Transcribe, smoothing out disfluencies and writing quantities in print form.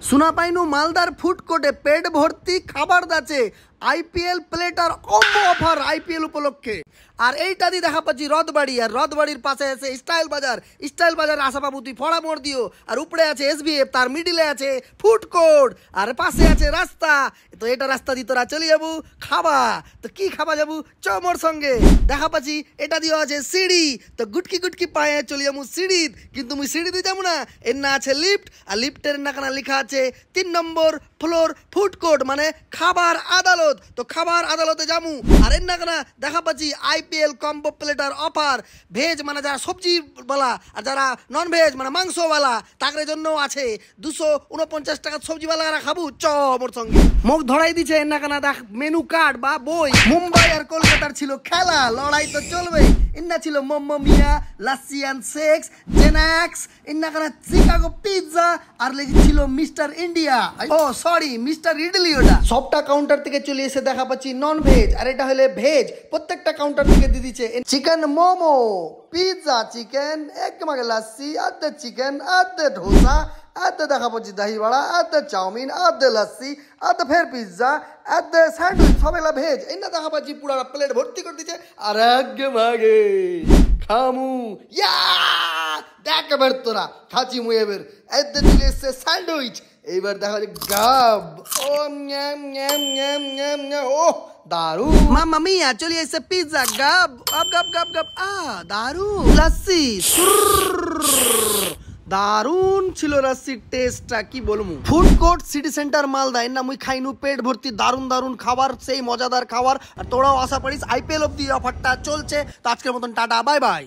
শোনা পাইনু মালদার ফুড কোর্টে পেট ভর্তি খাবার দাচ্ছে IPL platter combo offer IPL উপলক্ষে। আর এইটা দিয়ে দেখা পাচ্ছি রথবাড়ি, আর রথবাড়ির পাশে আছে স্টাইল বাজার আশাবাবু তুই ফড়া মোড় দিও, আর উপরে আছে এসবিএফ, তার মিডিলে আছে ফুড কোর্ট, আর পাশে আছে রাস্তা। তো এটা রাস্তা দিয়ে তোরা চলে যাবো খাবা। তো কি খাবা যাবো চ মোর সঙ্গে। দেখা পাচ্ছি এটা দিয়ে আছে সিঁড়ি, তো গুটকি পায়ে চলে যাবো সিঁড়ি, কিন্তু মুই সিঁড়ি দিয়ে যাবো না, এর না আছে লিফট, আর লিফটের নাকানা লেখা আছে 3 নম্বর ফ্লোর ফুড কোর্ট, মানে খাবার আদালত। তো খাবার আদালতে যাবো, আর এর নাকানা দেখা পাচ্ছি IPL combo platter offer. Veg মানে যারা সবজি বালা, আর যারা নন ভেজ মানে মাংসওয়ালা, তাদের জন্য আছে 249 টাকা সবজিওয়ালা খাবো চ মোর সঙ্গে। মুখ ধরাই দিচ্ছে এর নাকানা দেখ মেনু কার্ড বা বই। মুম্বাই আর কলকাতার ছিল খেলা, লড়াই তো চলবে। ইন্না ছিল মোমো মিয়া, লাসিয়ান সেক্স, জেনাক্স, ইন্নাকানা চিকাগো পিৎজা, আর লেগেছিল মিস্টার ইন্ডিয়া, ও সরি মিস্টার ইডলি। ওটা সবটা কাউন্টার থেকে চলে এসে দেখা পাচ্ছি নন ভেজ, আর এটা হলে ভেজ। প্রত্যেকটা কাউন্টার থেকে দিয়ে দিচ্ছে চিকেন মোমো, পিৎজা চিকেন, এক মাগে লাসি, আধে চিকেন, আধে ডোসা, আধে দেখা পাচ্ছি দহি বড়া, আধে চাউমিন, আধে লাসি, আধে ফের পিৎজা, আধে স্যান্ডউইচ, সবেলা ভেজ। এই না দেখা পাচ্ছি পুরা প্লেট ভর্তি করে দিচ্ছে। আর এক মাগে খামু ইয়া দেখ এবার তোরা খাচ্ছি মুই এবার। এতে চলে এসছে স্যান্ডউইচ, এইবার দেখা যাচ্ছে গাব, ও ন্যাম ন্যাম ন্যাম ন্যাম ন্যাম, ও দারুন। মাম্মা মিয়া চলে এসছে পিৎজা, গাব গাব গাব গাব গাব, দারুন। লাসি দারুন ছিল, রাসির টেস্টটা কি বলবো। Food court city centre Malda, এর না মুই খাইনু পেট ভর্তি দারুন খাবার, সেই মজাদার খাবার। আর তোরাও আশা করিস আইপিএল অব্দি অফারটা চলছে। তো আজকের মতন টাটা, বাই বাই।